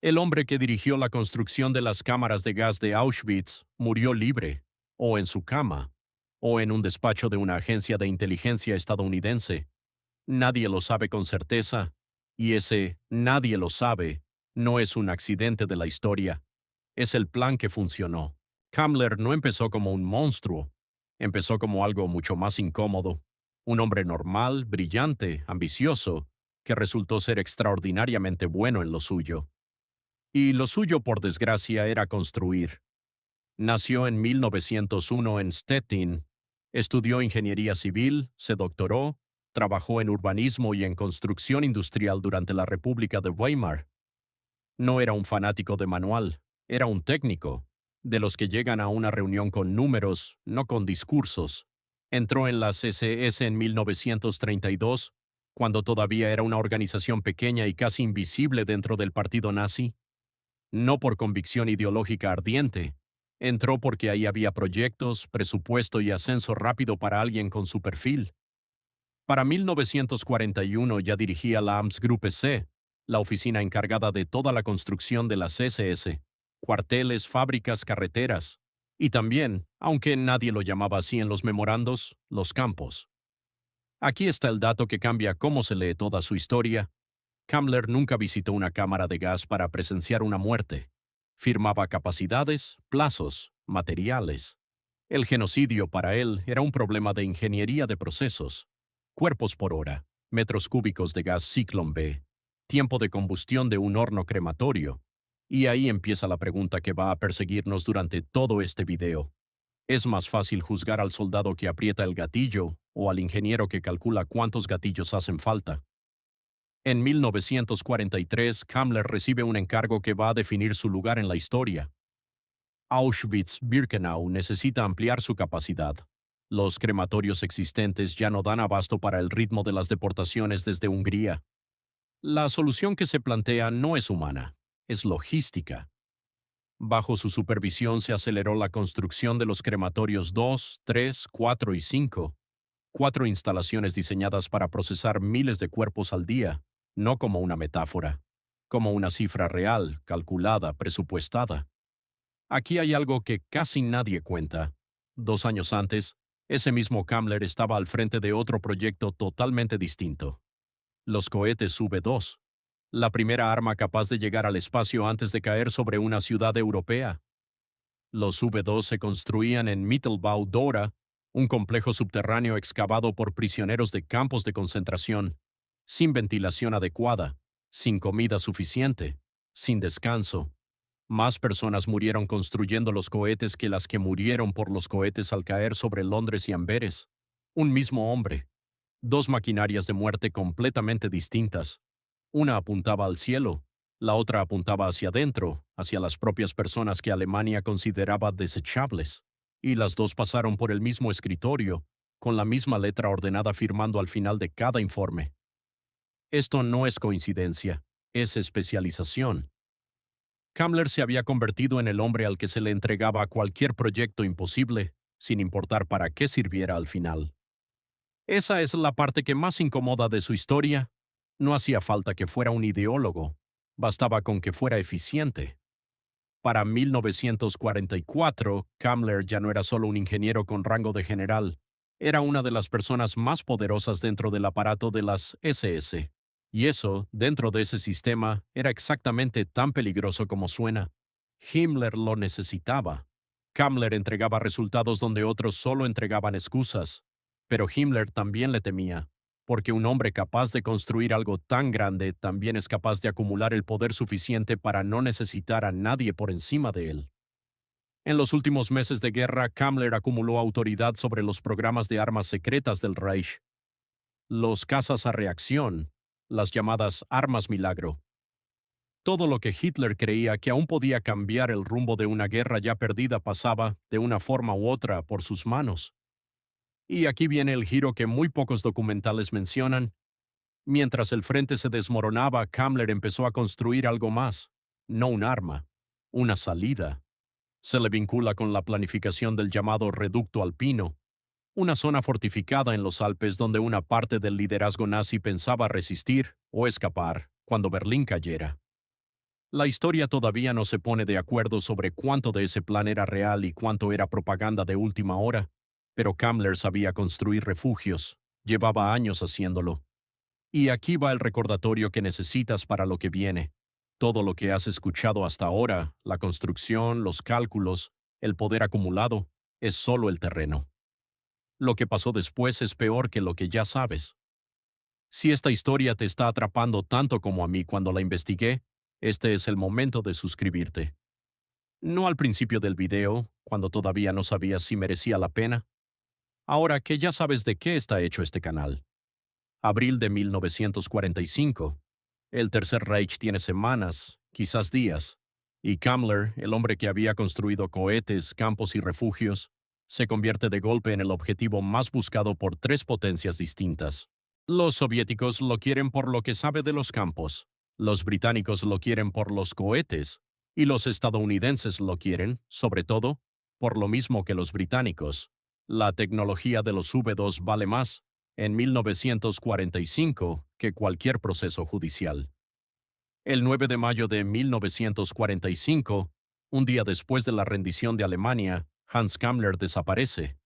El hombre que dirigió la construcción de las cámaras de gas de Auschwitz murió libre, o en su cama, o en un despacho de una agencia de inteligencia estadounidense. Nadie lo sabe con certeza, y ese nadie lo sabe no es un accidente de la historia, es el plan que funcionó. Kammler no empezó como un monstruo, empezó como algo mucho más incómodo, un hombre normal, brillante, ambicioso, que resultó ser extraordinariamente bueno en lo suyo. Y lo suyo, por desgracia, era construir. Nació en 1901 en Stettin, estudió ingeniería civil, se doctoró, trabajó en urbanismo y en construcción industrial durante la República de Weimar. No era un fanático de manual, era un técnico, de los que llegan a una reunión con números, no con discursos. Entró en las SS en 1932, cuando todavía era una organización pequeña y casi invisible dentro del partido nazi. No por convicción ideológica ardiente. Entró porque ahí había proyectos, presupuesto y ascenso rápido para alguien con su perfil. Para 1941 ya dirigía la Amtsgruppe C, la oficina encargada de toda la construcción de las SS, cuarteles, fábricas, carreteras, y también, aunque nadie lo llamaba así en los memorandos, los campos. Aquí está el dato que cambia cómo se lee toda su historia. Kammler nunca visitó una cámara de gas para presenciar una muerte. Firmaba capacidades, plazos, materiales. El genocidio para él era un problema de ingeniería de procesos. Cuerpos por hora, metros cúbicos de gas Ciclón B, tiempo de combustión de un horno crematorio. Y ahí empieza la pregunta que va a perseguirnos durante todo este video. ¿Es más fácil juzgar al soldado que aprieta el gatillo o al ingeniero que calcula cuántos gatillos hacen falta? En 1943, Kammler recibe un encargo que va a definir su lugar en la historia. Auschwitz-Birkenau necesita ampliar su capacidad. Los crematorios existentes ya no dan abasto para el ritmo de las deportaciones desde Hungría. La solución que se plantea no es humana, es logística. Bajo su supervisión se aceleró la construcción de los crematorios 2, 3, 4 y 5, cuatro instalaciones diseñadas para procesar miles de cuerpos al día, no como una metáfora, como una cifra real, calculada, presupuestada. Aquí hay algo que casi nadie cuenta. 2 años antes, ese mismo Kammler estaba al frente de otro proyecto totalmente distinto. Los cohetes V2, la primera arma capaz de llegar al espacio antes de caer sobre una ciudad europea. Los V2 se construían en Mittelbau-Dora, un complejo subterráneo excavado por prisioneros de campos de concentración, sin ventilación adecuada, sin comida suficiente, sin descanso. Más personas murieron construyendo los cohetes que las que murieron por los cohetes al caer sobre Londres y Amberes. Un mismo hombre. Dos maquinarias de muerte completamente distintas. Una apuntaba al cielo, la otra apuntaba hacia adentro, hacia las propias personas que Alemania consideraba desechables. Y las dos pasaron por el mismo escritorio, con la misma letra ordenada firmando al final de cada informe. Esto no es coincidencia, es especialización. Kammler se había convertido en el hombre al que se le entregaba cualquier proyecto imposible, sin importar para qué sirviera al final. Esa es la parte que más incomoda de su historia. No hacía falta que fuera un ideólogo, bastaba con que fuera eficiente. Para 1944, Kammler ya no era solo un ingeniero con rango de general, era una de las personas más poderosas dentro del aparato de las SS. Y eso, dentro de ese sistema, era exactamente tan peligroso como suena. Himmler lo necesitaba. Kammler entregaba resultados donde otros solo entregaban excusas. Pero Himmler también le temía, porque un hombre capaz de construir algo tan grande también es capaz de acumular el poder suficiente para no necesitar a nadie por encima de él. En los últimos meses de guerra, Kammler acumuló autoridad sobre los programas de armas secretas del Reich. Los cazas a reacción, las llamadas armas milagro. Todo lo que Hitler creía que aún podía cambiar el rumbo de una guerra ya perdida pasaba, de una forma u otra, por sus manos. Y aquí viene el giro que muy pocos documentales mencionan. Mientras el frente se desmoronaba, Kammler empezó a construir algo más, no un arma, una salida. Se le vincula con la planificación del llamado Reducto Alpino, una zona fortificada en los Alpes donde una parte del liderazgo nazi pensaba resistir o escapar cuando Berlín cayera. La historia todavía no se pone de acuerdo sobre cuánto de ese plan era real y cuánto era propaganda de última hora, pero Kamler sabía construir refugios, llevaba años haciéndolo. Y aquí va el recordatorio que necesitas para lo que viene. Todo lo que has escuchado hasta ahora, la construcción, los cálculos, el poder acumulado, es solo el terreno. Lo que pasó después es peor que lo que ya sabes. Si esta historia te está atrapando tanto como a mí cuando la investigué, este es el momento de suscribirte. No al principio del video, cuando todavía no sabías si merecía la pena. Ahora que ya sabes de qué está hecho este canal. Abril de 1945. El Tercer Reich tiene semanas, quizás días, y Kammler, el hombre que había construido cohetes, campos y refugios, se convierte de golpe en el objetivo más buscado por tres potencias distintas. Los soviéticos lo quieren por lo que sabe de los campos, los británicos lo quieren por los cohetes, y los estadounidenses lo quieren, sobre todo, por lo mismo que los británicos. La tecnología de los V2 vale más, en 1945, que cualquier proceso judicial. El 9 de mayo de 1945, un día después de la rendición de Alemania, Hans Kammler desaparece.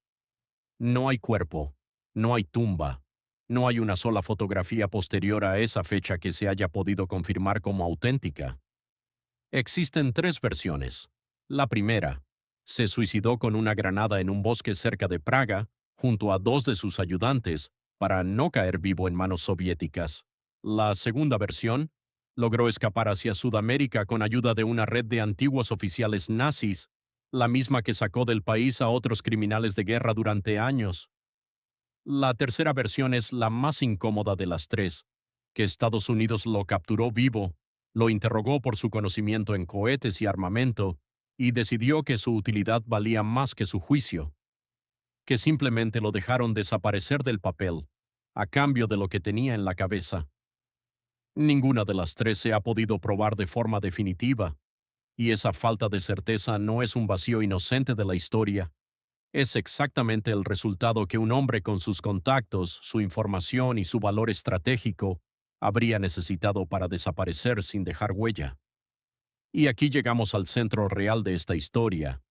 No hay cuerpo, no hay tumba, no hay una sola fotografía posterior a esa fecha que se haya podido confirmar como auténtica. Existen tres versiones. La primera, se suicidó con una granada en un bosque cerca de Praga, junto a dos de sus ayudantes, para no caer vivo en manos soviéticas. La segunda versión, logró escapar hacia Sudamérica con ayuda de una red de antiguos oficiales nazis, la misma que sacó del país a otros criminales de guerra durante años. La tercera versión es la más incómoda de las tres, que Estados Unidos lo capturó vivo, lo interrogó por su conocimiento en cohetes y armamento, y decidió que su utilidad valía más que su juicio, que simplemente lo dejaron desaparecer del papel, a cambio de lo que tenía en la cabeza. Ninguna de las tres se ha podido probar de forma definitiva, y esa falta de certeza no es un vacío inocente de la historia. Es exactamente el resultado que un hombre con sus contactos, su información y su valor estratégico habría necesitado para desaparecer sin dejar huella. Y aquí llegamos al centro real de esta historia.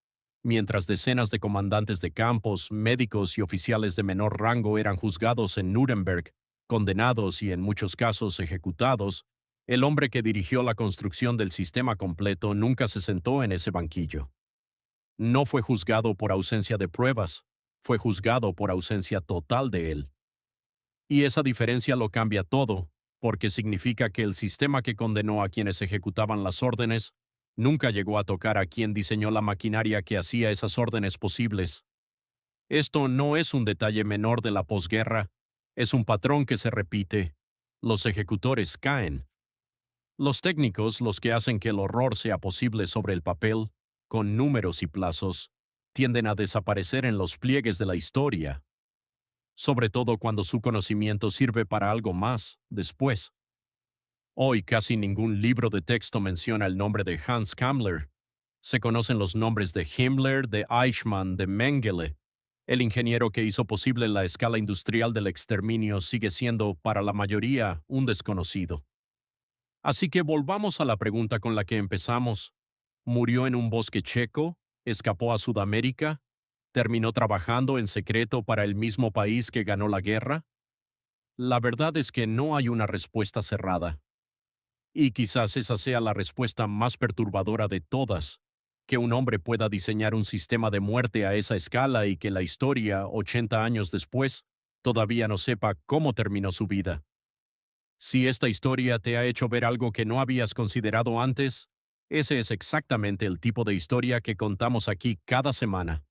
Mientras decenas de comandantes de campos, médicos y oficiales de menor rango eran juzgados en Nuremberg, condenados y en muchos casos ejecutados, el hombre que dirigió la construcción del sistema completo nunca se sentó en ese banquillo. No fue juzgado por ausencia de pruebas, fue juzgado por ausencia total de él. Y esa diferencia lo cambia todo, porque significa que el sistema que condenó a quienes ejecutaban las órdenes nunca llegó a tocar a quien diseñó la maquinaria que hacía esas órdenes posibles. Esto no es un detalle menor de la posguerra, es un patrón que se repite. Los ejecutores caen. Los técnicos, los que hacen que el horror sea posible sobre el papel, con números y plazos, tienden a desaparecer en los pliegues de la historia, sobre todo cuando su conocimiento sirve para algo más, después. Hoy casi ningún libro de texto menciona el nombre de Hans Kammler. Se conocen los nombres de Himmler, de Eichmann, de Mengele. El ingeniero que hizo posible la escala industrial del exterminio sigue siendo, para la mayoría, un desconocido. Así que volvamos a la pregunta con la que empezamos. ¿Murió en un bosque checo? ¿Escapó a Sudamérica? ¿Terminó trabajando en secreto para el mismo país que ganó la guerra? La verdad es que no hay una respuesta cerrada. Y quizás esa sea la respuesta más perturbadora de todas, que un hombre pueda diseñar un sistema de muerte a esa escala y que la historia, 80 años después, todavía no sepa cómo terminó su vida. Si esta historia te ha hecho ver algo que no habías considerado antes, ese es exactamente el tipo de historia que contamos aquí cada semana.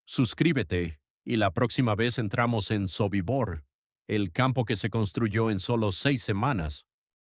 Suscríbete, y la próxima vez entramos en Sobibor, el campo que se construyó en solo 6 semanas,